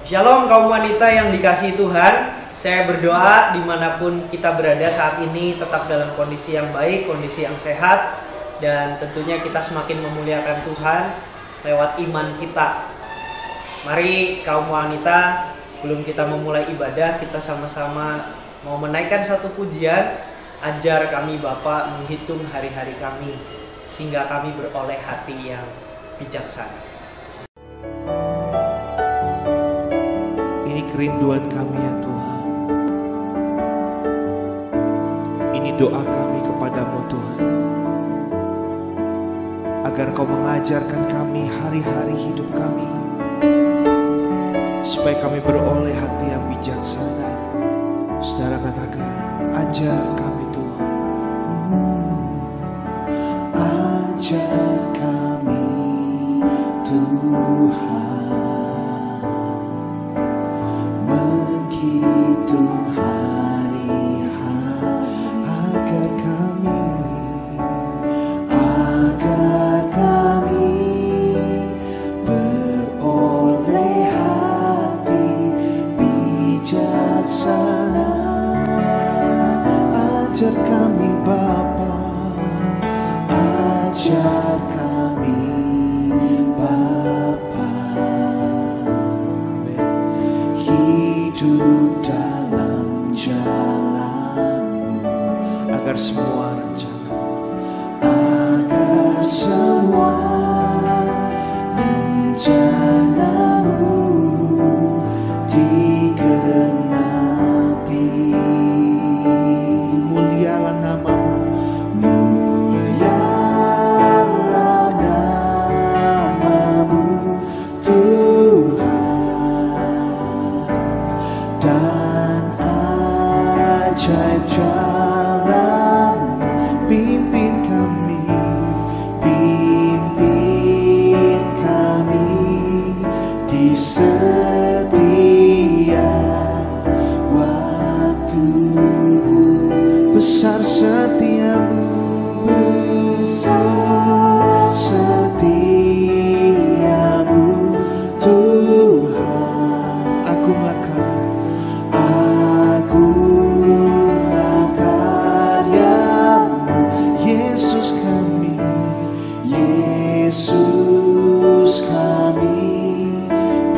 Shalom kaum wanita yang dikasihi Tuhan. Saya berdoa dimanapun kita berada saat ini tetap dalam kondisi yang baik, kondisi yang sehat. Dan tentunya kita semakin memuliakan Tuhan lewat iman kita. Mari kaum wanita, sebelum kita memulai ibadah, kita sama-sama mau menaikkan satu pujian. Ajar kami Bapa menghitung hari-hari kami, sehingga kami beroleh hati yang bijaksana. Ini kerinduan kami ya Tuhan. Ini doa kami kepadamu Tuhan, agar Kau mengajarkan kami hari-hari hidup kami, supaya kami beroleh hati yang bijaksana. Saudara katakan, ajar kami Tuhan. Ajar kami Tuhan, menghitung hari-hari agar kami beroleh hati bijaksana. Ajar kami Bapa, ajar kami Bapa, hidup dalam jalan-Mu, agar semua rencana-Mu digenapi. Mulialah nama-Mu, mulialah nama-Mu Tuhan, dan ajaib jalan-Mu pimpin kami di setiap waktu. Besar setiamu, besar setiamu Tuhan. Agunglah karya-Mu, Yesus kami, Yesus kami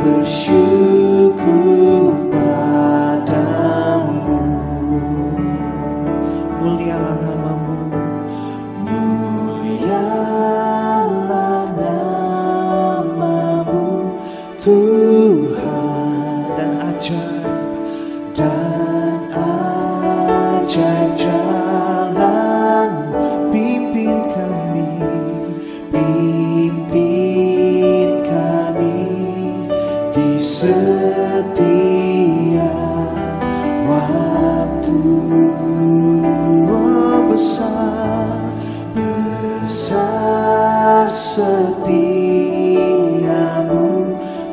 bersyukur padamu. Mulialah nama-Mu, mulialah nama-Mu Tuhan, dan ajaib jalan pimpin kami di setiap waktu. Oh, besar setiamu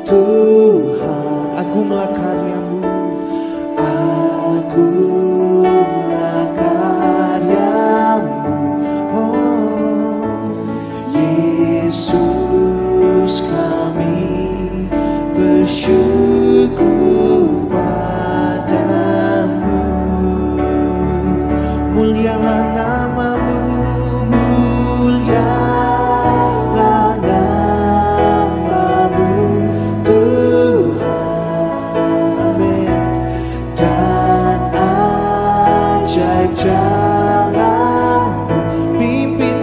Tuhan. Agunglah karya-Mu, agunglah karya-Mu. Oh, Yesus kami bersyukur padamu. Mulialah nama-Mu, mulialah nama-Mu Tuhan. Amin. Dan ajaib jalan-Mu pimpin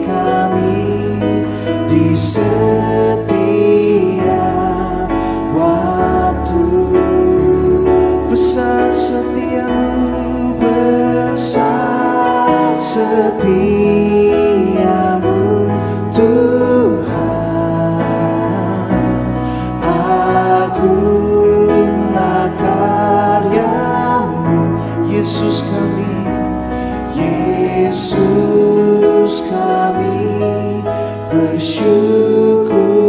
kami di setiap waktu. Besar setiamu, besar setiamu Tuhan. Agunglah karya-Mu, Yesus kami, Yesus kami bersyukur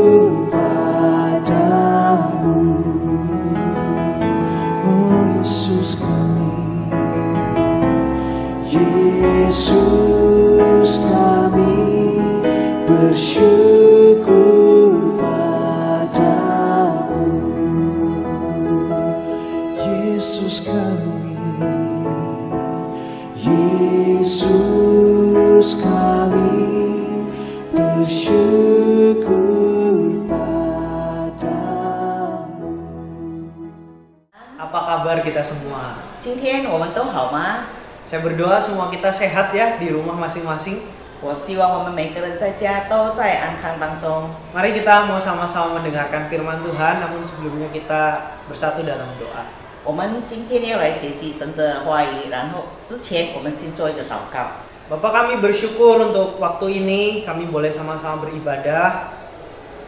今天我们都好吗？ Saya berdoa semua kita sehat ya di rumah masing-masing. 我希望我们每个人在家都在安康当中。 Mari kita mau sama-sama mendengarkan firman Tuhan, namun sebelumnya kita bersatu dalam doa. 我们今天要来学习神的话语，然后之前我们先做一个祷告。 Bapak, kami bersyukur untuk waktu ini kami boleh sama-sama beribadah.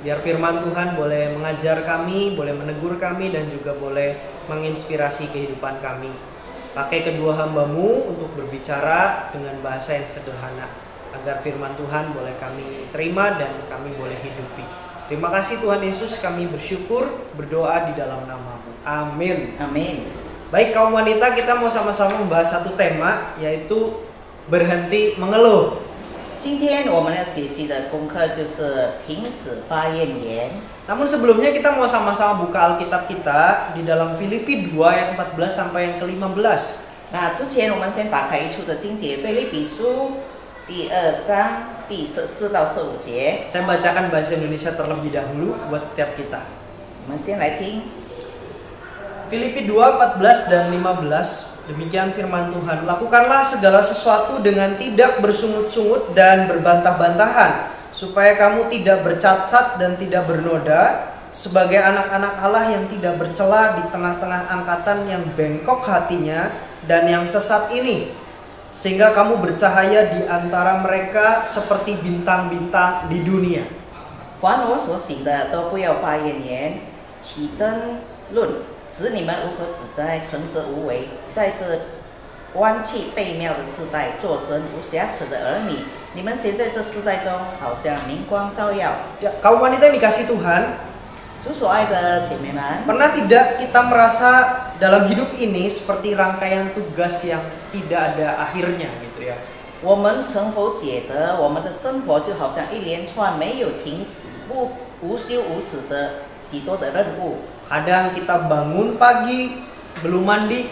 Biar firman Tuhan boleh mengajar kami, boleh menegur kami, dan juga boleh menginspirasi kehidupan kami. Pakai kedua hamba-Mu untuk berbicara dengan bahasa yang sederhana, agar firman Tuhan boleh kami terima dan kami boleh hidupi. Terima kasih Tuhan Yesus, kami bersyukur, berdoa di dalam nama-Mu. Amin. Amin。 Baik kaum wanita, kita mau sama-sama membahas satu tema, yaitu berhenti mengeluh. 今天我们要学习的功课就是停止发怨言。 Namun sebelumnya kita mau sama-sama buka Alkitab kita di dalam Filipi 2 ayat 14 sampai yang ke-15. 那之前我们先打开一处的经节，腓立比书第2章第14到15节。 Saya bacakan bahasa Indonesia terlebih dahulu buat setiap kita. 我们先来听 Filipi 2, 14 dan 15. Demikian firman Tuhan. Lakukanlah segala sesuatu dengan tidak bersungut-sungut dan berbantah-bantahan, supaya kamu tidak bercacat dan tidak bernoda, sebagai anak-anak Allah yang tidak bercela di tengah-tengah angkatan yang bengkok hatinya dan yang sesat ini, sehingga kamu bercahaya di antara mereka seperti bintang-bintang di dunia. 凡我所行的都不要发怨言，起争论，使你们无可指摘，诚实无为，在这弯曲悖谬的世代，做神无瑕疵的儿女。你们现在这世代中，好像明光照耀。 Ya, kaum wanita yang dikasih Tuhan, 主所爱的姐妹们， pernah tidak kita merasa dalam hidup ini seperti rangkaian tugas yang tidak ada akhirnya gitu ya? 我们曾否觉得我们的生活就好像一连串没有停止、无休无止的许多的任务？ Kadang kita bangun pagi, belum mandi,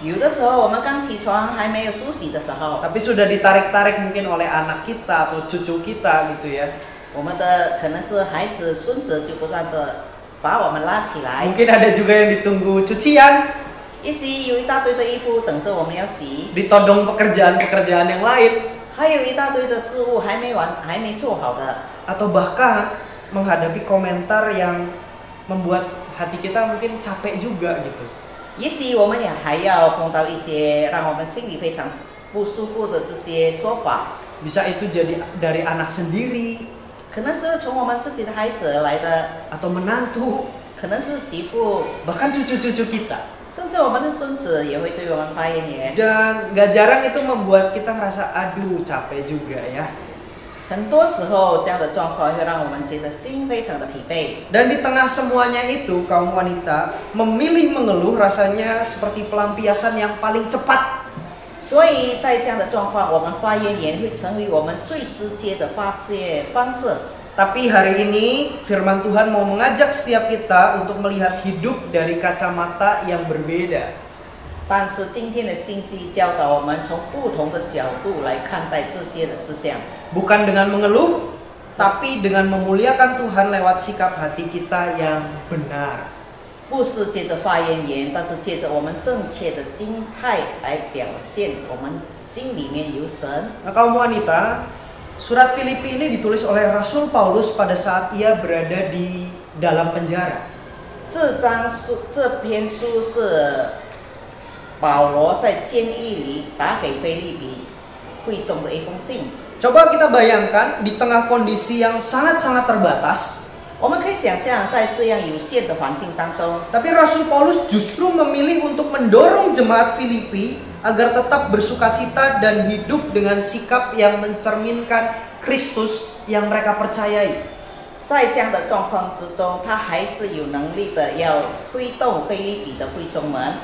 有的时候我们刚起床还没有梳洗的时候， tapi sudah ditarik-tarik mungkin oleh anak kita atau cucu kita gitu ya. 我们的可能是孩子、孙子就不断的把我们拉起来。 Mungkin ada juga yang ditunggu cucian, 一洗有一大堆的衣服等着我们要洗， ditodong pekerjaan-pekerjaan yang lain, 还有一大堆的事物还没完、还没做好的， atau bahkan menghadapi komentar yang membuat hati kita mungkin capek juga gitu. 也许我们也还要碰到一些让我们心里非常不舒服的这些说法， Bisa itu jadi dari anak sendiri 可能是从我们自己的孩子而来的， atau menantu, 可能是媳妇， bahkan cucu-cucu kita. 甚至我们的孙子也会对我们发怨言。 Dan gak jarang itu membuat kita ngerasa aduh capek juga ya. 很多时候这样的状况会让我们觉得心非常的疲惫。 Dan di tengah semuanya itu kaum wanita memilih mengeluh rasanya seperti pelampiasan yang paling cepat. 所以在这样的状况，我们发怨言会成为我们最直接的发泄方式。 Tapi hari ini firman Tuhan mau mengajak setiap kita untuk melihat hidup dari kacamata yang berbeda. 但是今天的信息教导我们从不同的角度来看待这些的事项， Bukan dengan mengeluh, tapi dengan memuliakan Tuhan lewat sikap hati kita yang benar. 不是借着发怨言，但是借着我们正确的心态来表现我们心里面有神。 Nah, kaum wanita, surat Filipi ini ditulis oleh Rasul Paulus pada saat ia berada di dalam penjara. 这篇书是保罗在监狱里打给腓立比会众的一封信。 Coba kita bayangkan di tengah kondisi yang sangat-sangat terbatas, 我们可以想象，在这样有限的环境当中， tapi Rasul Paulus justru memilih untuk mendorong jemaat Filipi agar tetap bersukacita dan hidup dengan sikap yang mencerminkan Kristus yang mereka percayai. 在这样的状况之中，他还是有能力的要推动腓立比的会众们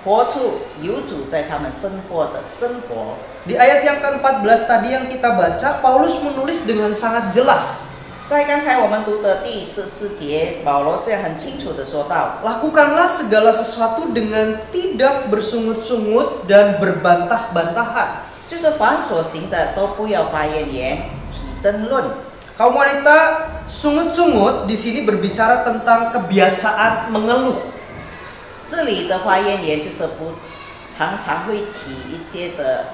活出有主在他们生活的生活。 Di ayat yang ke-14 tadi yang kita baca, Paulus menulis dengan sangat jelas. 在刚才我们读的第14节，保罗这样很清楚的说道： Lakukanlah segala sesuatu dengan tidak bersungut-sungut dan berbantah-bantahan. 就是凡所行的都不要发怨言，起争论。 Kaum wanita, sungut-sungut di sini berbicara tentang kebiasaan mengeluh. 这里的发言言就是常常会起一些的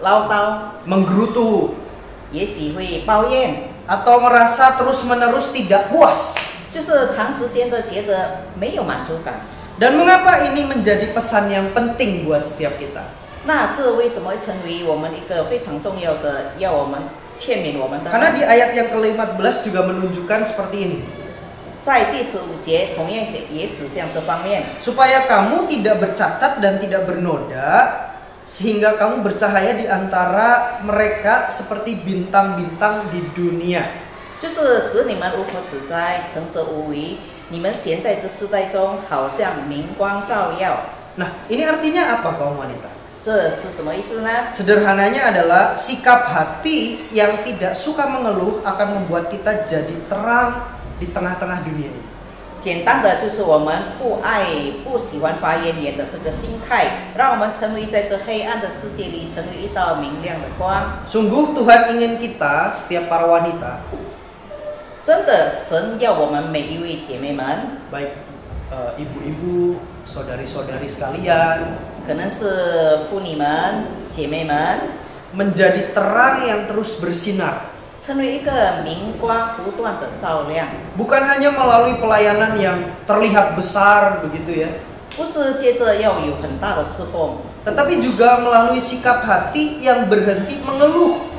唠叨， menggerutu, 也许会抱怨， atau merasa terus-menerus tidak puas. 就是长时间的觉得没有满足感。 Dan mengapa ini menjadi pesan yang penting buat setiap kita? 那这为什么会成为我们一个非常重要的，要我们劝勉我们的？ Karena di ayat yang ke-15 juga menunjukkan seperti ini. 在第15节同样也指向这方面， Supaya kamu tidak bercacat dan tidak bernoda, sehingga kamu bercahaya di antara mereka seperti bintang-bintang di dunia. 就是使你们无可指摘，诚实无为。你们显在这世代中，好像明光照耀。 Nah, ini artinya apa kaum wanita? 这是什么意思呢？ Sederhananya adalah sikap hati yang tidak suka mengeluh akan membuat kita jadi terang di tengah-tengah dunia ini. 简单的就是我们不喜欢发言言的这个心态，让我们成为在这黑暗的世界里成为一道明亮的光。 Sungguh Tuhan ingin kita, setiap para wanita, 真的，神要我们每一位姐妹们， baik ibu-ibu, saudari-saudari sekalian, 可能是妇女们、姐妹们， menjadi terang yang terus bersinar. 成为一个明光不断的照亮。 Bukan hanya melalui pelayanan yang terlihat besar begitu ya, 不是接着要有很大的侍奉， tetapi juga melalui sikap hati yang berhenti mengeluh.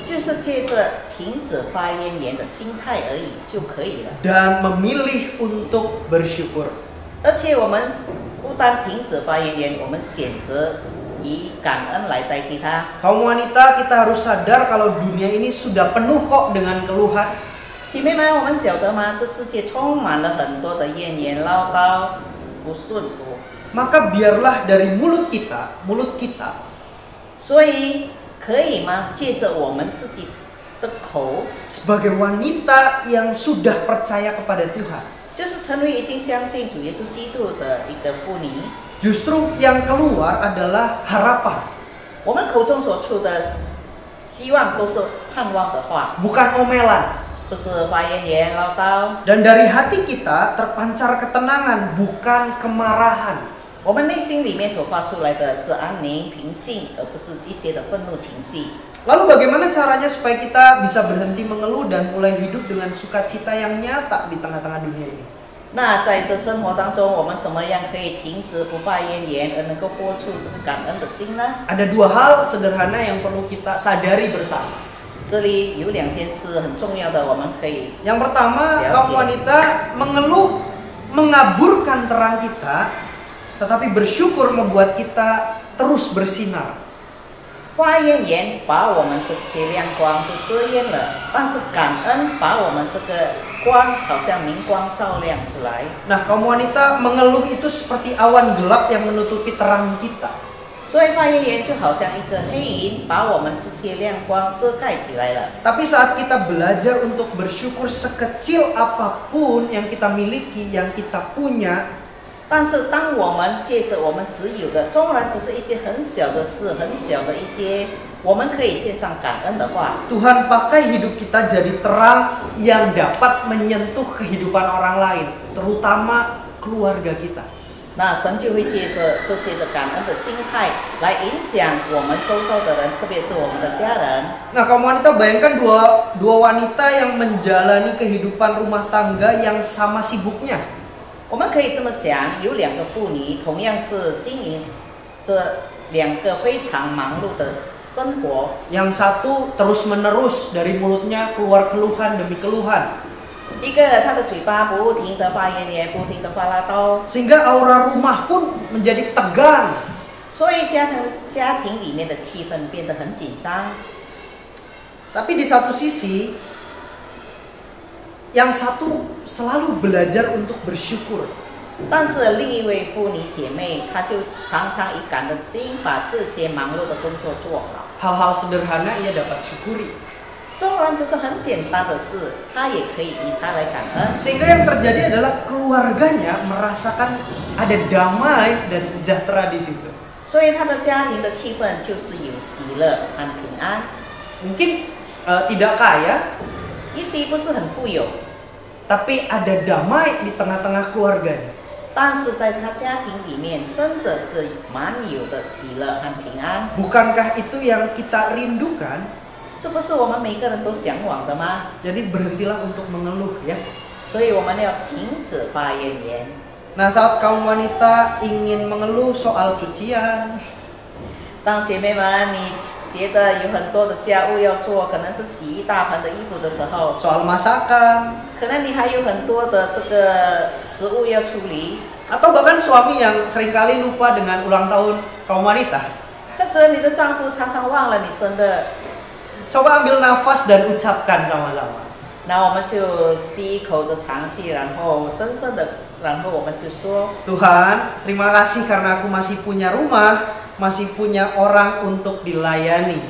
就是借着停止发言言的心态而已就可以了。 Dan memilih untuk bersyukur. 而且我们不单停止发言言，我们选择以感恩来代替它。 Kaum wanita, kita harus sadar kalau dunia ini sudah penuh kok dengan keluhan. 姐妹们，我们晓得吗？这世界充满了很多的怨言唠叨、不顺服。 Maka biarlah dari mulut kita, 所以可以吗？借着我们自己的口， sebagai wanita yang sudah percaya kepada Tuhan, 就是成为已经相信主耶稣基督的一个妇女， justru yang keluar adalah harapan, 我们口中所出的希望都是盼望的话， bukan omelan. 不是发言言唠叨。 Dan dari hati kita terpancar ketenangan, bukan kemarahan. 我们内心里面所发出来的是安宁、平静，而不是一些的愤怒情绪。 Lalu bagaimana caranya supaya kita bisa berhenti mengeluh dan mulai hidup dengan sukacita yang nyata di tengah-tengah dunia ini? 那在这生活当中，我们怎么样可以停止不发言言，而能够播出这个感恩的心呢？ Ada dua hal sederhana yang perlu kita sadari bersama. 这里有两件事很重要的，我们可以 Yang pertama, kaum wanita mengeluh mengaburkan terang kita, tetapi bersyukur membuat kita terus bersinar. 发言言把我们这些亮光都遮掩了，但是感恩把我们这个光好像明光照亮出来。 Nah, kaum wanita mengeluh itu seperti awan gelap yang menutupi terang kita. 所以发言言就好像一个黑云，把我们这些亮光遮盖起来了。 Tapi saat kita belajar untuk bersyukur sekecil apapun yang kita miliki, yang kita punya, 但是当我们借着我们只有的，纵然只是一些很小的事、很小的一些，我们可以献上感恩的话， Tuhan pakai hidup kita jadi terang yang dapat menyentuh kehidupan orang lain, terutama keluarga kita. 那神就会借着这些的感恩的心态来影响我们周遭的人，特别是我们的家人。 Nah, kaum wanita bayangkan dua wanita yang menjalani kehidupan rumah tangga yang sama sibuknya. 我们可以这么想，有两个妇女同样是经营这两个非常忙碌的生活。 Yang satu terus-menerus dari mulutnya keluar keluhan demi keluhan. 一个她的嘴巴不停的发言言，不停的发唠叨， Sehingga aura rumah pun menjadi tegang. 所以家庭里面的气氛变得很紧张。 Tapi di satu sisi, yang satu selalu belajar untuk bersyukur. 但是另一位妇女姐妹，她就常常以感恩的心把这些忙碌的工作做好。 Hal-hal sederhana ia dapat syukuri. 纵然只是很简单的事，她也可以以它来感恩。 Sehingga yang terjadi adalah keluarganya merasakan ada damai dan sejahtera di situ. 所以她的家庭的气氛就是有喜乐和平安。 Mungkin tidak kaya, 也许不是很富有， tapi ada damai di tengah-tengah keluarganya. 但是在他家庭里面真的是满有的喜乐和平安。 Bukankah itu yang kita rindukan? 这不是我们每个人都向往的吗？ Jadi berhentilah untuk mengeluh ya. 所以我们要停止发怨言。 Nah, saat kaum wanita ingin mengeluh soal cucian, 当姐妹们你觉得有很多的家务要做，可能是洗一大盆的衣服的时候， soal masakan, 可能你还有很多的这个食物要处理， atau bahkan suami yang seringkali lupa dengan ulang tahun kaum wanita. 或者你的丈夫常常忘了你生日， Coba ambil nafas dan ucapkan sama-sama. 那我们就吸一口的长气，然后深深的，然后我们就说： Tuhan, terima kasih karena aku masih punya rumah, masih punya orang untuk dilayani.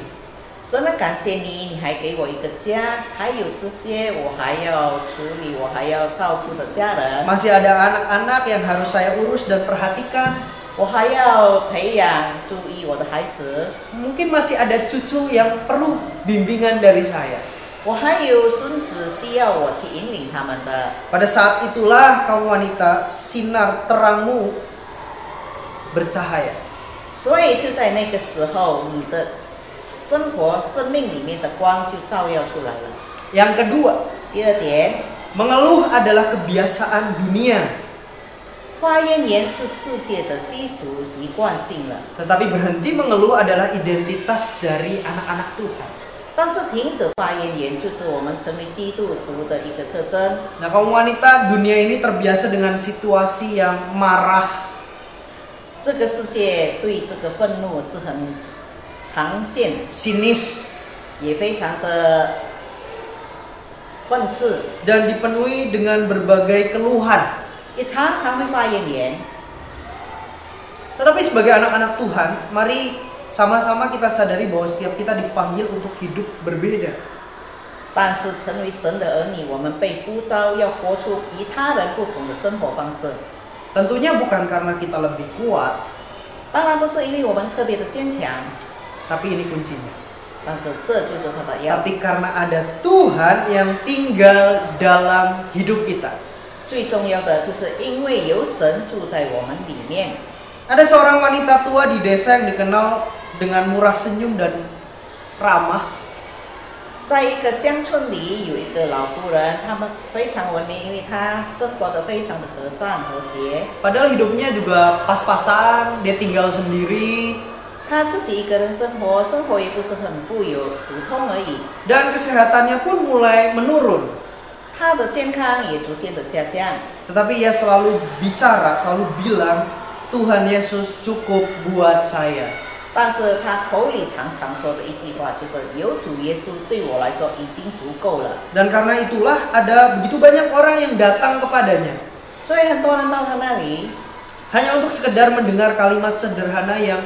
神的感谢你，你还给我一个家，还有这些我还要处理，我还要照顾的家人， Masih ada anak-anak yang harus saya urus dan perhatikan. 我还要培养注意我的孩子， Mungkin masih ada cucu yang perlu bimbingan dari saya. 我还有孙子需要我去引领他们的。 Pada saat itulah kaum wanita, sinar terangmu bercahaya. 所以就在那个时候，你的生活、生命里面的光就照耀出来了。 Yang kedua, 第二点， mengeluh adalah kebiasaan dunia. 发怨言是世界的习俗习惯性了， Tetapi berhenti mengeluh adalah identitas dari anak-anak Tuhan. 但是停止发怨言就是我们成为基督徒的一个特征。 Nah, kaum wanita, dunia ini terbiasa dengan situasi yang marah, 这个世界对这个愤怒是很常见， sinis, 也非常的愤世， dan dipenuhi dengan berbagai keluhan. 也常常会发怨言。 Tetapi sebagai anak-anak Tuhan, mari sama-sama kita sadari bahwa setiap kita dipanggil untuk hidup berbeda. 但是成为神的儿女，我们被呼召要活出与他人不同的生活方式。 Tentunya bukan karena kita lebih kuat, 当然不是因为我们特别的坚强， tapi ini kuncinya. 但是这就是他的要求。 Tapi karena ada Tuhan yang tinggal dalam hidup kita. 最重要的就是因为有神住在我们里面。 Ada seorang wanita tua di desa yang dikenal dengan murah senyum dan ramah. 在一个乡村里有一个老妇人，他们非常文明，因为她生活得非常的和善和谐。 Padahal hidupnya juga pas-pasan, dia tinggal sendiri, 她自己一个人生活，生活也不是很富有，普通而已。 dan kesehatannya pun mulai menurun. 她的健康也逐渐的下降。 Tetapi ia selalu bicara, selalu bilang, Tuhan Yesus cukup buat saya. 但是她口里常常说的一句话就是“有主耶稣对我来说已经足够了 Dan karena itulah ada begitu banyak orang yang datang kepadanya. ”。所以很多人到她那里， Hanya untuk sekedar mendengar kalimat sederhana yang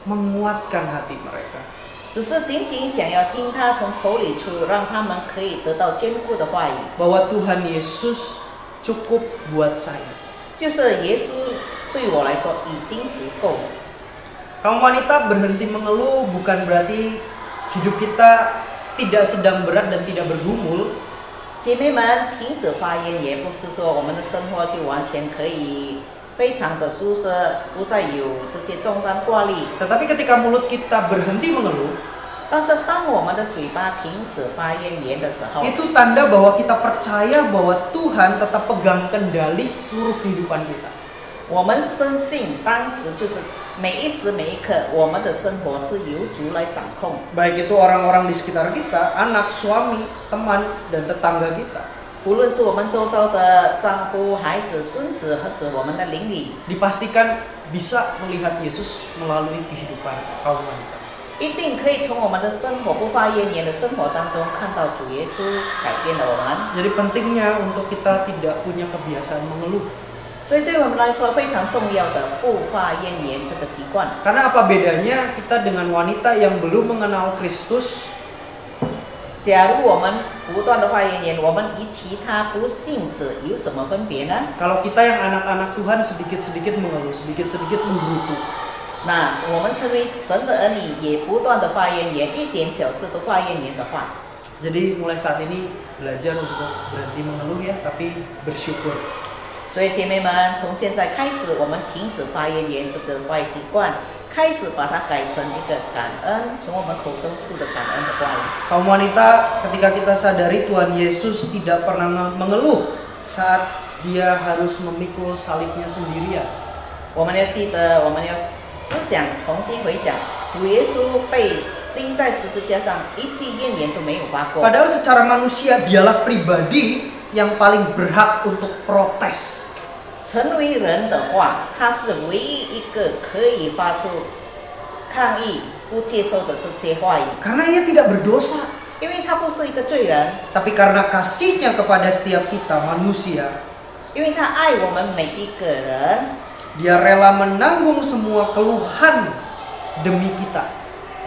menguatkan hati mereka. 只是仅仅想要听她从口里出，让他们可以得到坚固的话语， Bahwa Tuhan Yesus cukup buat saya. 就是耶稣对我来说已经足够了。 Kaum wanita berhenti mengeluh bukan berarti hidup kita tidak sedang berat dan tidak bergumul. 姐妹们，停止发言也不是说我们的生活就完全可以非常的舒适，不再有这些重担挂虑。 Tetapi ketika mulut kita berhenti mengeluh, 但是当我们的嘴巴停止发言的时候， itu tanda bahwa kita percaya bahwa Tuhan tetap pegang kendali seluruh kehidupan kita. 我们深信当时就是每一时每一刻，我们的生活是由主来掌控。 Baik itu orang-orang di sekitar kita, anak, suami, teman, dan tetangga kita. 无论是我们周遭的丈夫、孩子、孙子，或者我们的邻里， Dipastikan bisa melihat Yesus melalui kehidupan kaum wanita. 一定可以从我们的生活不发怨言的生活当中看到主耶稣改变了我们。 Jadi pentingnya untuk kita tidak punya kebiasaan mengeluh. 所以对我们来说非常重要的不发怨言这个习惯。 Karena apa bedanya kita dengan wanita yang belum mengenal Kristus? 假如我们不断的发怨言，我们与其他不信者有什么分别呢？ Kalau kita yang anak-anak Tuhan sedikit-sedikit mengeluh, sedikit-sedikit menggerutu. 那我们成为神的儿女，也不断的发怨言，一点小事都发怨言的话， Jadi mulai saat ini belajar untuk berhenti mengeluh ya, tapi bersyukur. 所以姐妹们，从现在开始，我们停止发怨言这个坏习惯，开始把它改成一个感恩，从我们口中出的感恩的话语。 Kaum wanita, ketika kita sadari Tuhan Yesus tidak pernah mengeluh saat dia harus memikul salibnya sendirian. 我们要记得，我们要思想，重新回想，主耶稣被钉在十字架上，一句怨言都没有发过。 Padahal secara manusia dialah pribadi yang paling berhak untuk protes. 成为人的话，他是唯一一个可以发出抗议、不接受的这些话语， Karena ia tidak berdosa. 因为他不是一个罪人， Tapi karena kasihnya kepada setiap kita manusia, 因为他爱我们每一个人， dia rela menanggung semua keluhan demi kita.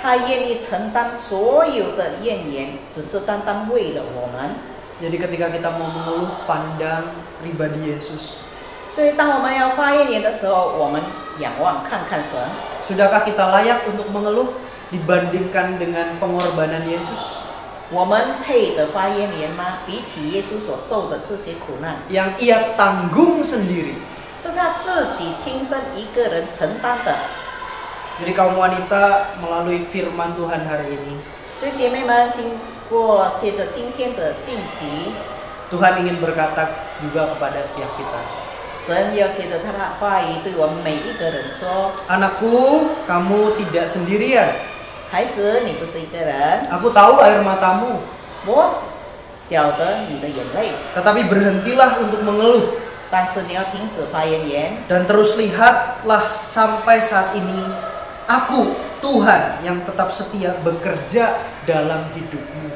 他愿意承担所有的怨言，只是单单为了我们。 Jadi ketika kita mau mengeluh, pandang pribadi Yesus. 所以，当我们要发怨言的时候，我们仰望看看神。 Sudahkah kita layak untuk mengeluh dibandingkan dengan pengorbanan Yesus 我们配得发怨言吗？比起耶稣所受的这些苦难， yang ia tanggung sendiri? 是他自己亲身一个人承担的。 Jadi kaum wanita melalui firman Tuhan hari ini, 所以，姐妹们，经过借着今天的信息， Tuhan ingin berkata juga kepada setiap kita. 神要借着他的话语对我们每一个人说： Anakku, kamu tidak sendirian. 孩子，你不是一个人， Aku tahu air matamu, 我晓得你的眼泪， tetapi berhentilah untuk mengeluh 但是你要停止发怨言， dan terus lihatlah sampai saat ini aku Tuhan yang tetap setia bekerja dalam hidupmu.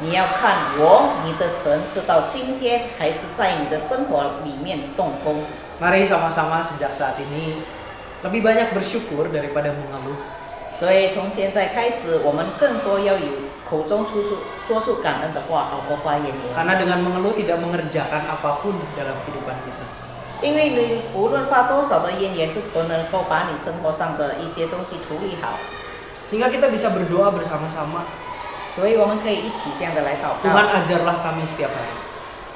你要看我，你的神，直到今天还是在你的生活里面动工。 Mari sama-sama sejak saat ini lebih banyak bersyukur daripada mengeluh. 所以从现在开始，我们更多要有口中说出感恩的话，好过发怨言。 Karena dengan mengeluh tidak mengerjakan apapun dalam kehidupan kita. 因为你无论发多少的怨言，都不能够把你生活上的一些东西处理好。 Sehingga kita bisa berdoa bersama-sama. 所以我们可以一起这样的来祷 Tuhan 告。 ajarlah kami setiap hari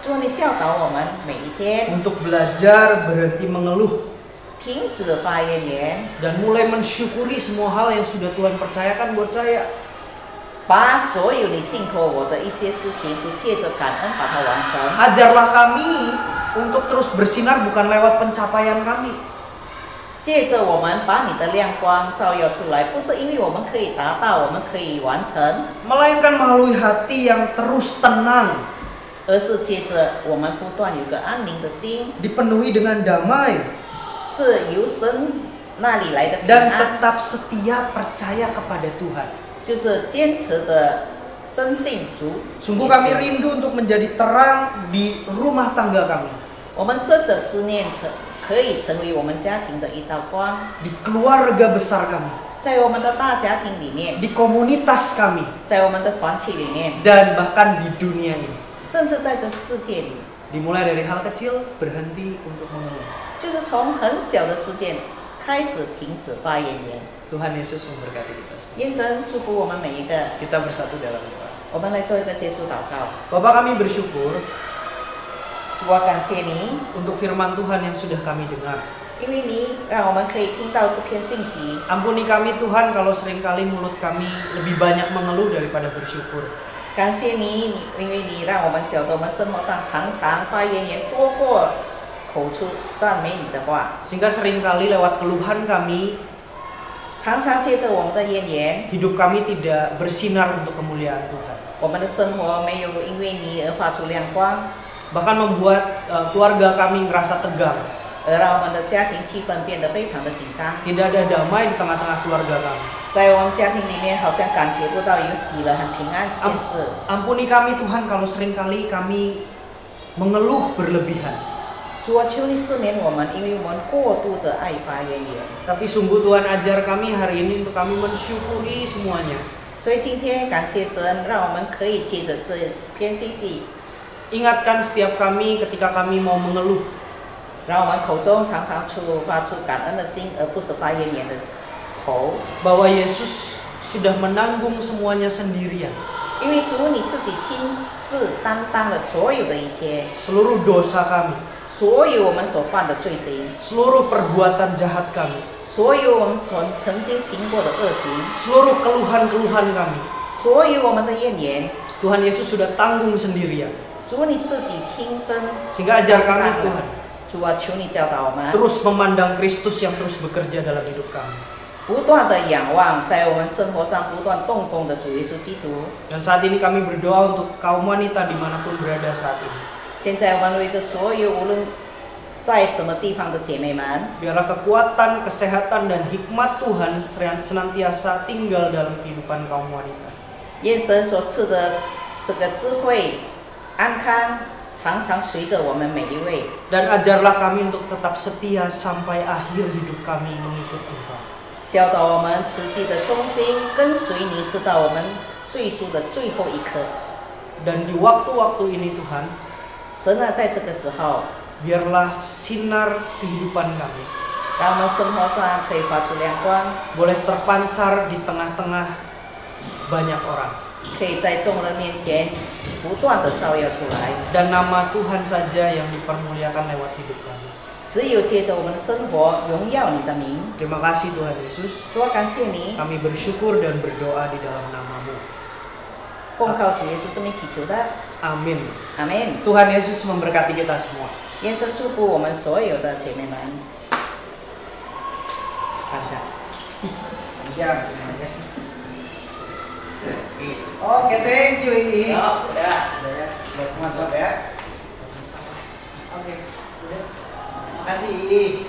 主，你教导我们每一天 untuk belajar berhenti mengeluh 停止发怨言， dan mulai mensyukuri semua hal yang sudah Tuhan percayakan buat saya. 把所有你信托我的一些事情，都借着感恩把它完成。 Ajarlah kami untuk terus bersinar bukan lewat pencapaian kami, 借着我们把你的亮光照耀出来，不是因为我们可以达到，我们可以完成， melainkan melalui hati yang terus tenang, 而是借着我们不断有个安宁的心， dipenuhi dengan damai, 是由神那里来的平 dan 安， tetap setia percaya kepada Tuhan. 就是坚持的深信主。 Sungguh kami rindu untuk menjadi terang di rumah tangga kami, 我们真的思念可以成为我们家庭的一道光， di keluarga besar kami, 在我们的大家庭里面， di komunitas kami, 在我们的团契里面， dan bahkan di dunia ini. 甚至在这世界里， Dimulai dari hal kecil, berhenti untuk mengeluh. 就是从很小的事件开始停止发言言。 Tuhan Yesus memberkati kita semua. 愿神祝福我们每一个。 Kita bersatu dalam doa. 我们来做一个结束祷告。 Bapa, kami bersyukur 主啊，感谢你， untuk firman Tuhan yang sudah kami dengar. 因为你让我们可以听到这篇信息。 Ampuni kami Tuhan kalau seringkali mulut kami lebih banyak mengeluh daripada bersyukur. 感谢你，因为你让我们晓得我们生活上常常发言言多过口出赞美你的话， Sehingga seringkali lewat keluhan kami, 常常借着我们的怨言， hidup kami tidak bersinar untuk kemuliaan Tuhan. 我们的生活没有因为你而发出亮光， Bahkan membuat keluarga kami merasa tegang. 而让我们的家庭气氛变得非常的紧张。 Tidak ada damai di tengah-tengah keluarga kami. 在我们家庭里面，好像感觉不到有喜乐、很平安这件事。 Ampuni kami Tuhan kalau seringkali kami mengeluh berlebihan. 主啊，求你赦免我们，因为我们过度的爱发言言。 Tapi sungguh Tuhan ajar kami hari ini untuk kami mensyukuri semuanya. 所以今天感谢神，让我们可以借着这篇信息， Ingatkan setiap kami ketika kami mau mengeluh. 让我们口中常常发出感恩的心，而不是发言言的口。 Bahwa Yesus sudah menanggung semuanya sendirian. 因为主你自己亲自担当了所有的一切， seluruh dosa kami, 所有我们所犯的罪行， seluruh perbuatan jahat kami, 所有我们所曾经行过的恶行， seluruh keluhan-keluhan kami. 所有我们的怨言， Tuhan Yesus sudah tanggung sendirian. 主你自己亲身 Sehingga ajar kami 担 Tuhan 了。主啊，求你教导我们， terus memandang Kristus yang terus bekerja dalam hidup kami. 不断的仰望在我们生活上不断动工的主耶稣基督。 Dan saat ini kami berdoa untuk kaum wanita dimanapun berada saat ini. 现在我们为着所有无论在什么地方的姐妹们， Biarlah kekuatan, kesehatan, dan hikmat Tuhan senantiasa tinggal dalam kehidupan kaum wanita. 愿神所赐的这个智慧、安康，常常随着我们每一位。 Dan ajarlah kami untuk tetap setia sampai akhir hidup kami mengikut Engkau. 教导我们持续的忠心跟随你，直到我们岁数的最后一刻。 Dan di waktu-waktu ini Tuhan, 神啊，在这个时候， biarlah sinar kehidupan kami 让我们生活上可以发出亮光， boleh terpancar di tengah-tengah banyak orang. 可以在众人面前不断的照耀出来。 Dan nama Tuhan saja yang dipermuliakan lewat hidup kami. 只有借着我们的生活荣耀你的名。 Terima kasih Tuhan Yesus. 主啊，感谢你， Kami bersyukur dan berdoa di dalam nama-Mu. 奉靠主耶稣生命祈求的， Amin. 阿门。 Tuhan Yesus memberkati kita semua. 愿神祝福我们所有的姐妹们。 Panjang. Panjang. Oke, thank you ini. Oh, udah. Udah ya. Buat mantap ya. Oke. Udah. Makasih.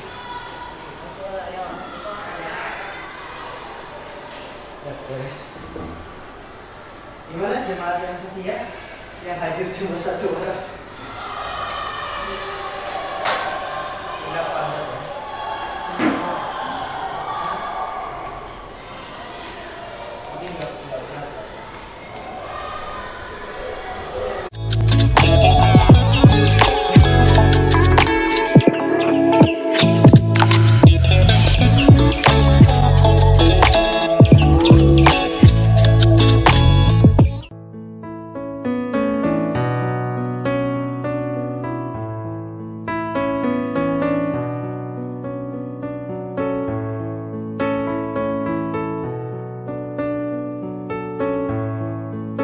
Ya, beres. Gimana jemaat yang setia yang hadir cuma 1 orang?